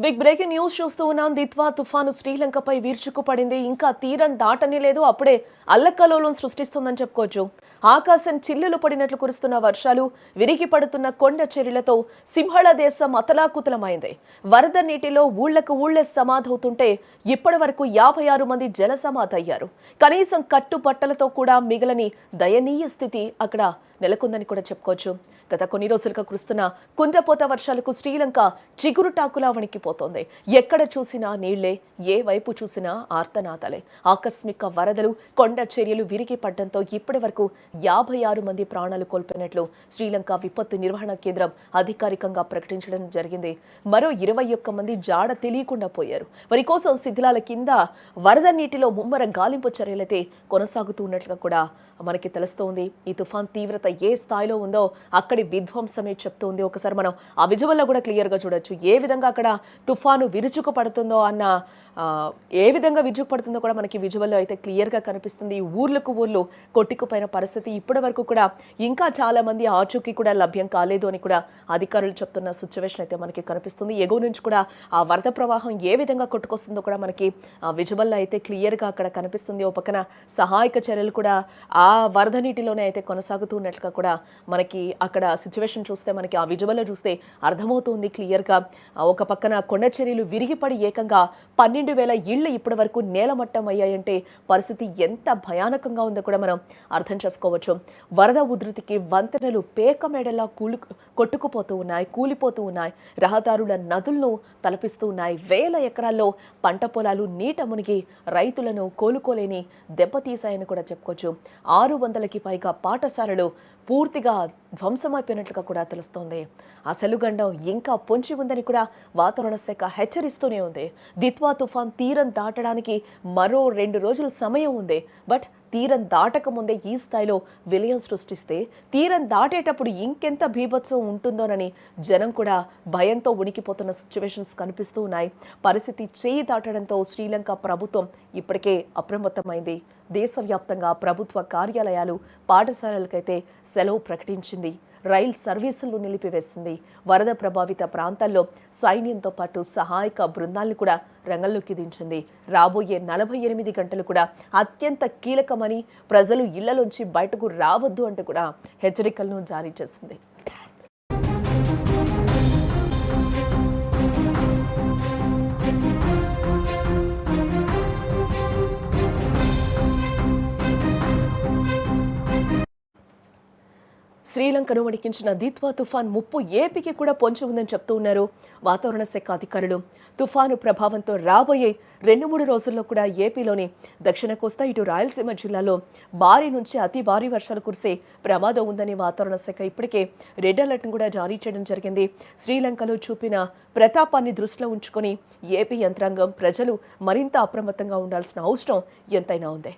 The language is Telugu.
బిగ్ బ్రేకింగ్ న్యూస్ చూస్తూ ఉన్నాం. దిత్వా తుఫాను శ్రీలంకపై విరుచుకుపడింది. ఇంకా తీరం దాటని లేదు. అప్పుడే అల్లకల్లోలం సృష్టిస్తుందని చెప్పుకోవచ్చు. ఆకాశం చిల్లులు పడినట్లు కురుస్తున్న వర్షాలు, విరిగి పడుతున్న కొండ చర్యలతో సింహళ దేశం అతలాకుతలమైంది. వరద నీటిలో ఊళ్లే సమాధవుతుంటే ఇప్పటి వరకు 56 మంది జల సమాధయ్యారు. కనీసం కట్టుబట్టలతో కూడా మిగలని దయనీయ స్థితి అక్కడ నెలకొందని కూడా చెప్పుకోవచ్చు. గత కొన్ని రోజులుగా కురుస్తున్న కుంజపోత వర్షాలకు శ్రీలంక చిగురుటాకులా వణికిపోతోంది. ఎక్కడ చూసినా నీళ్లే, ఏ వైపు చూసినా ఆర్తనాదాలే. ఆకస్మిక వరదలు, కొండ చర్యలు విరిగి పడడంతో ఇప్పటి వరకు 56 మంది ప్రాణాలు కోల్పోయినట్లు శ్రీలంక విపత్తు నిర్వహణ కేంద్రం అధికారికంగా ప్రకటించడం జరిగింది. మరో 21 మంది జాడ తెలియకుండా పోయారు. వారి కోసం శిథిలాల కింద వరద నీటిలో ముమ్మర గాలింపు చర్యలైతే కొనసాగుతూ ఉన్నట్లుగా కూడా మనకి తెలుస్తోంది. ఈ తుఫాన్ తీవ్రత ఏ స్థాయిలో ఉందో అక్కడి విధ్వంసమే చెప్తోంది. ఒకసారి మనం ఆ విజువల్లో కూడా క్లియర్ గా చూడొచ్చు. ఏ విధంగా అక్కడ తుఫాను విరుచుకు పడుతుందో ఏ విధంగా విరుచుకు పడుతుందో కూడా మనకి విజువల్లో అయితే క్లియర్ గా కనిపిస్తుంది. ఊర్లు కొట్టుకుపోయిన పరిస్థితి. ఇప్పటి వరకు కూడా ఇంకా చాలా మంది ఆచూకీ కూడా లభ్యం కాలేదు అని కూడా అధికారులు చెప్తున్న సిచ్యువేషన్ అయితే మనకి కనిపిస్తుంది. ఎగువ నుంచి కూడా ఆ వరద ప్రవాహం ఏ విధంగా కొట్టుకొస్తుందో కూడా మనకి విజువల్లో అయితే క్లియర్ గా అక్కడ కనిపిస్తుంది. ఓ పక్కన సహాయక చర్యలు కూడా ఆ వరద నీటిలోనే అయితే కొనసాగుతున్నట్లుగా కూడా మనకి అక్కడ సిచ్యువేషన్ చూస్తే, మనకి ఆ విజువల్లో చూస్తే అర్థమవుతుంది క్లియర్ గా. ఒక పక్కన కొండ చర్యలు విరిగిపడి ఏకంగా 12,000 ఇళ్లు ఇప్పటి వరకు నేలమట్టం అయ్యాయంటే పరిస్థితి ఎంత భయానకంగా ఉందో కూడా మనం అర్థం చేసుకోవచ్చు. వరద ఉధృతికి వంతెనలు పేక మేడలా కొట్టుకుపోతూ ఉన్నాయి, కూలిపోతూ ఉన్నాయి. రహదారుల నదులను తలపిస్తూ ఉన్నాయి. వేల ఎకరాల్లో పంట పొలాలు నీట మునిగి రైతులను కోలుకోలేని దెబ్బతీశాయని కూడా చెప్పుకోవచ్చు. 600కి పైగా పాఠశాలలు పూర్తిగా ధ్వంసమైపోయినట్లుగా కూడా తెలుస్తోంది. అసలు గండం ఇంకా పొంచి ఉందని కూడా వాతావరణ శాఖ హెచ్చరిస్తూనే ఉంది. దిత్వా తుఫాన్ తీరం దాటడానికి మరో 2 రోజుల సమయం ఉంది. బట్ తీరం దాటక ముందే ఈ స్థాయిలో విలయం సృష్టిస్తే తీరం దాటేటప్పుడు ఇంకెంత బీభత్సం ఉంటుందోనని జనం కూడా భయంతో ఉనికిపోతున్న సిచ్యువేషన్స్ కనిపిస్తూ ఉన్నాయి. పరిస్థితి చేయి దాటడంతో శ్రీలంక ప్రభుత్వం ఇప్పటికే అప్రమత్తమైంది. దేశవ్యాప్తంగా ప్రభుత్వ కార్యాలయాలు, పాఠశాలలకైతే సెలవు ప్రకటించింది. రైల్ సర్వీసులను నిలిపివేస్తుంది. వరద ప్రభావిత ప్రాంతాల్లో సైన్యంతో పాటు సహాయక బృందాలను కూడా రంగంలోకి దించింది. రాబోయే 48 గంటలు కూడా అత్యంత కీలకమని, ప్రజలు ఇళ్లలోంచి బయటకు రావద్దు అంటూ కూడా హెచ్చరికలను జారీ చేసింది. శ్రీలంకను వణికించిన దిత్వా తుఫాన్ ముప్పు ఏపీకి కూడా పొంచి ఉందని చెప్తూ ఉన్నారు వాతావరణ శాఖ అధికారులు. తుఫాను ప్రభావంతో రాబోయే 2-3 రోజుల్లో కూడా ఏపీలోని దక్షిణ కోస్తా, ఇటు రాయలసీమ జిల్లాలో భారీ నుంచి అతి భారీ వర్షాలు కురిసే ప్రమాదం ఉందని వాతావరణ శాఖ ఇప్పటికే రెడ్ అలర్ట్ను కూడా జారీ చేయడం జరిగింది. శ్రీలంకలో చూపిన ప్రతాపాన్ని దృష్టిలో ఉంచుకొని ఏపీ యంత్రాంగం, ప్రజలు మరింత అప్రమత్తంగా ఉండాల్సిన అవసరం ఎంతైనా ఉంది.